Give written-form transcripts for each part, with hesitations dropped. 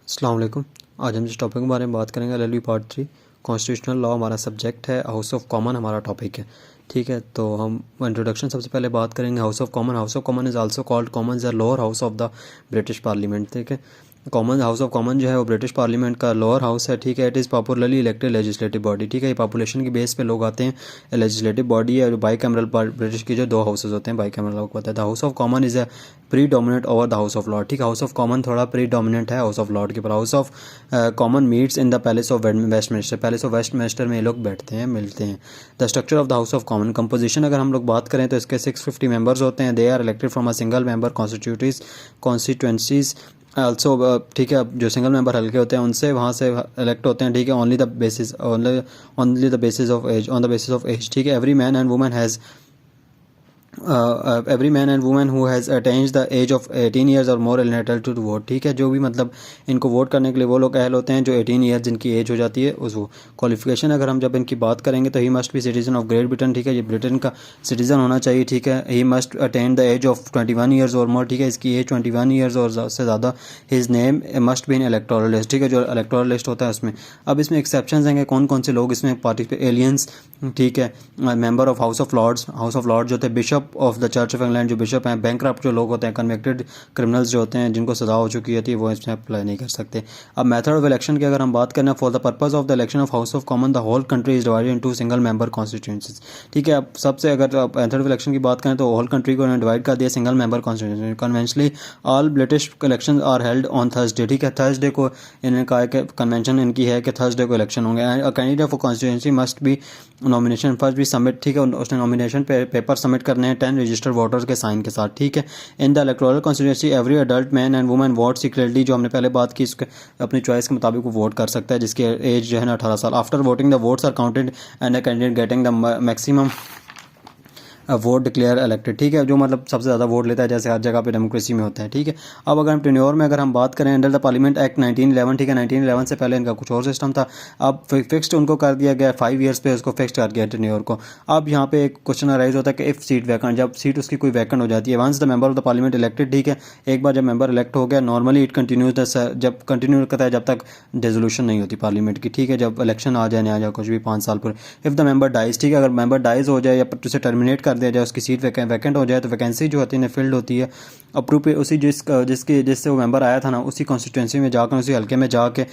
अस्सलाम वालेकुम। आज हम जिस टॉपिक के बारे में बात करेंगे एलएलबी पार्ट 3 कॉन्स्टिट्यूशनल लॉ हमारा सब्जेक्ट है। हाउस ऑफ कॉमन हमारा टॉपिक है। ठीक है, तो हम इंट्रोडक्शन सबसे पहले बात करेंगे house of common. House of common is also called common the lower house of the British parliament. ठीक है, कॉमन हाउस ऑफ कॉमन जो है वो ब्रिटिश पार्लियामेंट का लोअर हाउस है। ठीक है, it is popularly elected legislative body. ठीक है, ये पॉपुलेशन की बेस पे लोग आते हैं। लेजिस्लेटिव बॉडी है जो बाई कैमरल ब्रिटिश की जो दो हाउसेज होते हैं बाई कैमरल, आपको पता है। The house of common is a pre dominant over the house of Lord. ठीक है, हाउस ऑफ कॉमन थोड़ा प्री डोमिनेंट है हाउस ऑफ लॉर्ड के ऊपर। House of common meets in the palace of Westminster. Palace of Westminster में ये लोग बैठते हैं, मिलते हैं। The structure of the house of common composition अगर हम लोग बात करें तो इसके 650 मेंबर्स होते हैं। They are elected from a single member constituencies also. ठीक है, जो सिंगल मेंबर हल्के होते हैं उनसे वहाँ से इलेक्ट होते हैं। ठीक है, only the basis the basis of age, on the basis of age. ठीक है, every man and woman has every man and woman who has attained the age of 18 years or more entitled to vote। ठीक है, जो भी मतलब इनको vote करने के लिए वो लोग अहल होते हैं जो 18 ईयर जिनकी एज हो जाती है उस वो। क्वालिफिकेशन अगर हम जब इनकी बात करेंगे तो he must be citizen of great Britain. ठीक है, ये ब्रिटेन का सिटीजन होना चाहिए। ठीक है, he must attain the age of 21 years और मोर। ठीक है, इसकी एज 21 ईयर्स और से ज़्यादा। His name must be in electoral list. ठीक है, जो इलेक्टोरल लिस्ट होता है उसमें। अब इसमें एक्सेप्शंस हैं, कौन कौन से लोग इसमें पार्टिसिपेट। एलियंस, ठीक है, member of House of Lords. House of Lord जो होते हैं bishop of the Church of England, जो बिशप हैं। बैंकरप्ट जो लोग होते हैं, कन्विक्टेड क्रिमिनल्स जो होते हैं जिनको सजा हो चुकी होती है, वो इसमें अप्लाई नहीं कर सकते। अब मेथड ऑफ इलेक्शन की अगर हम बात करें, for the purpose of the election of House of common the whole country is divided into single member constituencies. ठीक है, अब सबसे अगर मेथड ऑफ इलेक्शन की बात करें तो होल कंट्री को डिवाइड कर दिया single member constituency. Conventionally all British election are held on Thursday. ठीक है, थर्सडे को इन्होंने कहा है कि कन्वेंशन इनकी है कि थर्सडे को इलेक्शन होंगे। Candidate for constituency must be nomination first भी सबमिट। ठीक है, उसने नॉमिनेशन पेपर सबमिट करने हैं 10 रजिस्टर्ड वोटर्स के साइन के साथ। ठीक है, in the electoral constituency every adult man and woman vote secretly. जो हमने पहले बात की, इसके अपनी चॉइस के मुताबिक वो वोट कर सकता है जिसकी एज जो है ना 18 साल। After voting the votes are counted and the candidate getting the maximum vote declare elected. ठीक है, जो मतलब सबसे ज़्यादा वोट लेता है, जैसे हर जगह पे डेमोक्रेसी में होता है। ठीक है, अब अगर हम टेन्योर में अगर हम बात करें, अंडर द पार्लियामेंट एक्ट 1911। ठीक है, 1911 से पहले इनका कुछ और सिस्टम था। अब फिक्स्ड उनको कर दिया गया 5 ईयर्स पे, उसको फिक्स कर दिया टेन्योर को। अब यहाँ पे एक क्वेश्चन अराइज होता है कि इफ़ सीट वैकेंट, जब सीट उसकी कोई वैकेंट हो जाती है, once the member of the parliament elected. ठीक है, एक बार जब मेंबर इलेक्ट हो गया, नॉर्मली इट कंटिन्यूज जब कंटिन्यू करता है जब तक डिसोल्यूशन नहीं होती पार्लियामेंट की। ठीक है, जब इलेक्शन आ जाए आ जाए कुछ भी 5 साल पर। इफ़ द मेंबर डाइज, ठीक है, अगर मेंबर डाइज हो जाए या उसे टर्मिनेट कर दिया जाए, उसकी सीट वैकेंट हो जाए, तो वैकेंसी जो होती है फिल्ड होती है अप्रूव पे उसी जिससे वो मेंबर आया था ना, उसी कॉन्स्टिट्यूंसी में जाकर, उसी हल्के में जाके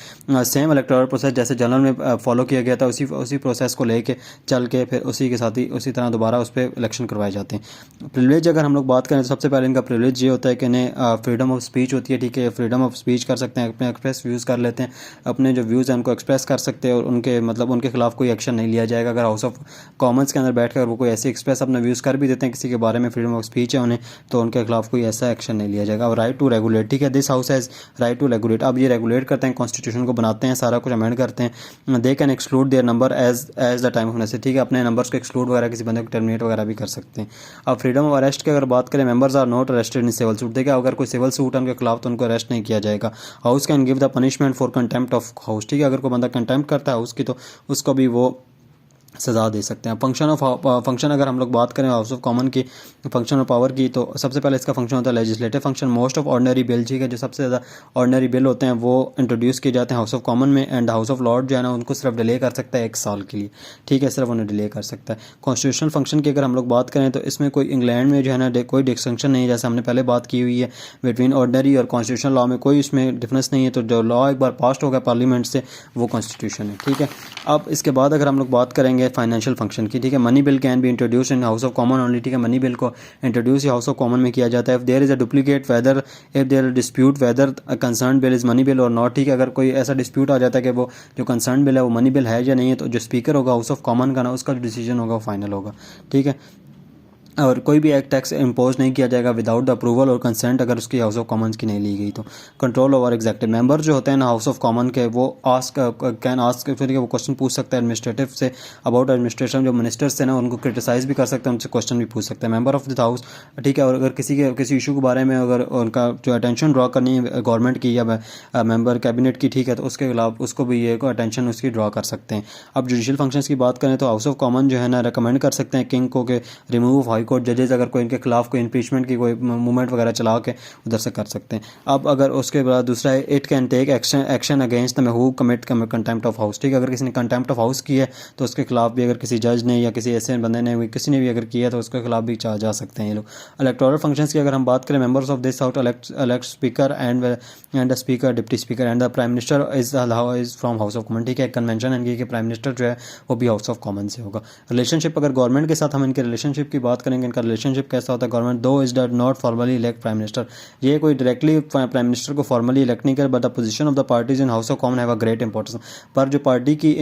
सेम इलेक्टोरल प्रोसेस जैसे जनरल में फॉलो किया गया था, उसी प्रोसेस को लेके चल के फिर उसी के साथ ही उसी तरह दोबारा उस पर इलेक्शन करवाए जाते हैं। प्रिविलेज अगर हम लोग बात करें तो सबसे पहले इनका प्रिविलेज ये होता है कि इन्हें फ्रीडम ऑफ स्पीच होती है। ठीक है, फ्रीडम ऑफ स्पीच कर सकते हैं, अपने एक्सप्रेस व्यूज़ कर लेते हैं, अपने जो व्यूज़ हैं उनको एक्सप्रेस कर सकते हैं और उनके खिलाफ कोई एक्शन नहीं लिया जाएगा। अगर हाउस ऑफ कॉमन्स के अंदर बैठकर वो कोई ऐसे एक्सप्रेस अपना व्यूज़ कर भी देते हैं किसी के बारे में, फ्रीडम ऑफ स्पीच है उन्हें, तो उनके खिलाफ कोई ऐसा एक्शन नहीं लिया जाएगा। और राइट टू रेगुलेट, ठीक है, this house has right to regulate. अब ये रेगुलेट करते हैं, कॉन्स्टिट्यूशन को बनाते हैं, सारा कुछ अमेंड करते हैं। They can exclude their number as the time of necessity. ठीक है, अपने नंबर्स को एक्सक्लूड वगैरह किसी बंदे को टर्मिनेट वगैरह भी कर सकते हैं। अब फ्रीडम ऑफ अरेस्ट की अगर बात करें, members are not arrested in civil suit. देखिए, अगर कोई सिविल सूट है उनके खिलाफ तो उनको अरेस्ट नहीं किया जाएगा। House can give the punishment for contempt of house. ठीक है, अगर कोई बंदा कंटेम्प्ट करता है हाउस की तो उसको भी वो सजा दे सकते हैं। फंक्शन अगर हम लोग बात करें हाउस ऑफ कॉमन की फंक्शन और पावर की, तो सबसे पहले इसका फंक्शन होता है legislative function. Most of ordinary bill, ठीक है, जो सबसे ज़्यादा ऑर्डनरी बिल होते हैं वो इंट्रोड्यूस किए जाते हैं हाउस ऑफ कॉमन में। एंड हाउस ऑफ लॉर्ड जो है ना उनको सिर्फ डिले कर सकता है 1 साल के लिए। ठीक है, सिर्फ उन्हें डिले कर सकता है। कॉन्स्टिट्यूशनल फंक्शन की अगर हम लोग बात करें तो इसमें कोई इंग्लैंड में जो है ना कोई डिस्टिंक्शन नहीं है, जैसे हमने पहले बात की हुई है बिटवीन ऑर्डनरी और कॉन्स्टिट्यूशनल लॉ में कोई इसमें डिफरेंस नहीं है। तो जो लॉ एक बार पास हो गया पार्लियामेंट से वो कॉन्स्टिट्यूशन है। ठीक है, अब इसके बाद अगर हम लोग बात करेंगे फाइनेंशियल फंक्शन की, ठीक है, money bill can be introduce in House of Common only. ठीक है, मनी बिल को इंट्रोड्यूस हाउस ऑफ कॉमन में किया जाता है। If there is a duplicate whether if there dispute whether concern bill is money bill और not. ठीक है, अगर कोई ऐसा डिस्प्यूट आ जाता है कि वो जो कंसर्न बिल है वो मनी बिल है या नहीं है, तो जो स्पीकर होगा हाउस ऑफ कॉमन का ना, उसका जो डिसीजन होगा वो फाइनल होगा। ठीक है, और कोई भी एक टैक्स इम्पोज नहीं किया जाएगा विदाउट द अप्रूवल और कंसेंट अगर उसकी हाउस ऑफ कॉमन्स की नहीं ली गई तो। कंट्रोल ओवर एग्जेक्टिव मेंबर जो होते हैं ना हाउस ऑफ कॉमन के, वो कैन आस्क फिर वो क्वेश्चन पूछ सकता है एडमिनिस्ट्रेटिव से अबाउट एडमिनिस्ट्रेशन। जो मिनिस्टर्स हैं ना उनको क्रिटिसाइज भी कर सकते हैं, उनसे क्वेश्चन भी पूछ सकते हैं मेंबर ऑफ द हाउस। ठीक है, और अगर किसी इशू के बारे में अगर उनका जो अटेंशन ड्रॉ करनी है गवर्नमेंट की या मेंबर कैबिनेट की, ठीक है, तो उसके खिलाफ उसको भी ये अटेंशन उसकी ड्रॉ कर सकते हैं। अब जुडिशल फंक्शंस की बात करें तो हाउस ऑफ कॉमन जो है ना रिकमेंड कर सकते हैं किंग को कि रिमूव हाई हाई कोर्ट जजेस अगर कोई इनके खिलाफ कोई इम्पीचमेंट की कोई मूवमेंट वगैरह चला के उधर से कर सकते हैं। अब अगर उसके बाद दूसरा है it can take action against the who commit contempt of house, ठीक है। अगर किसी ने कंटेम्प्ट ऑफ हाउस की है तो उसके खिलाफ भी अगर किसी जज ने या किसी ऐसे बंदे ने किसी ने भी अगर किया तो उसके खिलाफ भी जा सकते हैं ये लोग। इलेक्टोरल फंक्शंस की अगर हम बात करें, members of this house elect speaker and the speaker, deputy speaker and the prime minister is from house of common, ठीक है। कन्वेंशन एंड के प्राइम मिनिस्टर जो है वो भी हाउस ऑफ कॉमन से होगा। रिलेशनशिप, अगर गवर्नमेंट के साथ हम इनके रिलेशनशिप की बात करेंगे, इनका रिलेशनशिप कैसा होता है, गवर्नमेंट दो is dot not formally elect prime minister, ये कोई डायरेक्टली प्राइम मिनिस्टर को फॉर्मली इलेक्ट नहीं करे, but the position of the parties in House of common have a great importance, पर जो पार्टी की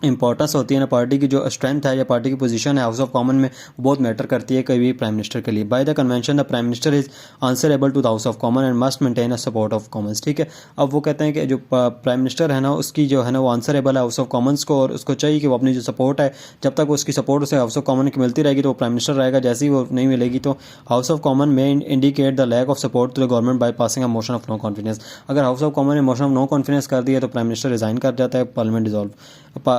इंपॉर्टेंस होती है ना, पार्टी की जो स्ट्रेंथ है या पार्टी की पोजीशन है हाउस ऑफ कॉमन में, बहुत मैटर करती है कभी भी प्राइम मिनिस्टर के लिए। By the convention the prime minister is answerable to the house of Common and must maintain a support of Commons, ठीक है। अब वो कहते हैं कि जो प्राइम मिनिस्टर है ना, उसकी जो है ना वो आंसरेबल है हाउस ऑफ कॉमन्स को, और उसको चाहिए कि वो अपनी जो सपोर्ट है, जब तक उसकी सपोर्ट उसे हाउस ऑफ कॉमन की मिलती रहेगी तो वो प्राइम मिनिस्टर रहेगा। जैसे ही वो नहीं मिलेगी तो हाउस ऑफ कॉमन में indicate the lack of support to the government by passing a motion of no confidence. अगर हाउस ऑफ कॉमन ने मोशन ऑफ नो कॉन्फिडेंस कर दिया तो प्राइम मिनिस्टर रिजाइन कर जाता है, parliament dissolve.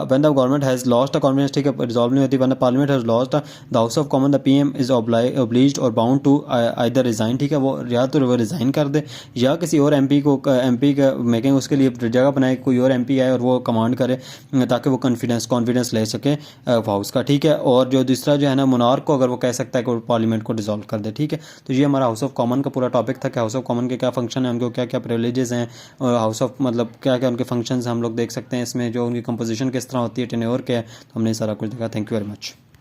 When the government has lost a confidence, ठीक है, रिजॉल्व नहीं होती, when the parliament has lost the house of common the PM is obliged और बाउंड टू आइदर रिजाइन, ठीक है। वो या तो वो रिजाइन कर दे या किसी और एमपी का मेकिंग उसके लिए जगह बनाए, कोई और एमपी आए और वो कमांड करे ताकि वो कॉन्फिडेंस ले सके हाउस का, ठीक है। और जो दूसरा जो है ना मोनार्क को अगर वो कह सकता है कि वो पार्लियामेंट को डिसॉल्व कर दे, ठीक है। तो ये हमारा हाउस ऑफ कॉमन का पूरा टॉपिक था कि हाउस ऑफ कॉमन के क्या फंक्शन है, उनको क्या क्या प्रिविलेजेस हैं, और हाउस ऑफ मतलब क्या क्या उनके फंक्शंस हम लोग देख सकते हैं इसमें, जो उनकी कंपोजिशन किस तरह होती है, टेन्योर क्या है, तो हमने सारा कुछ देखा। Thank you very much.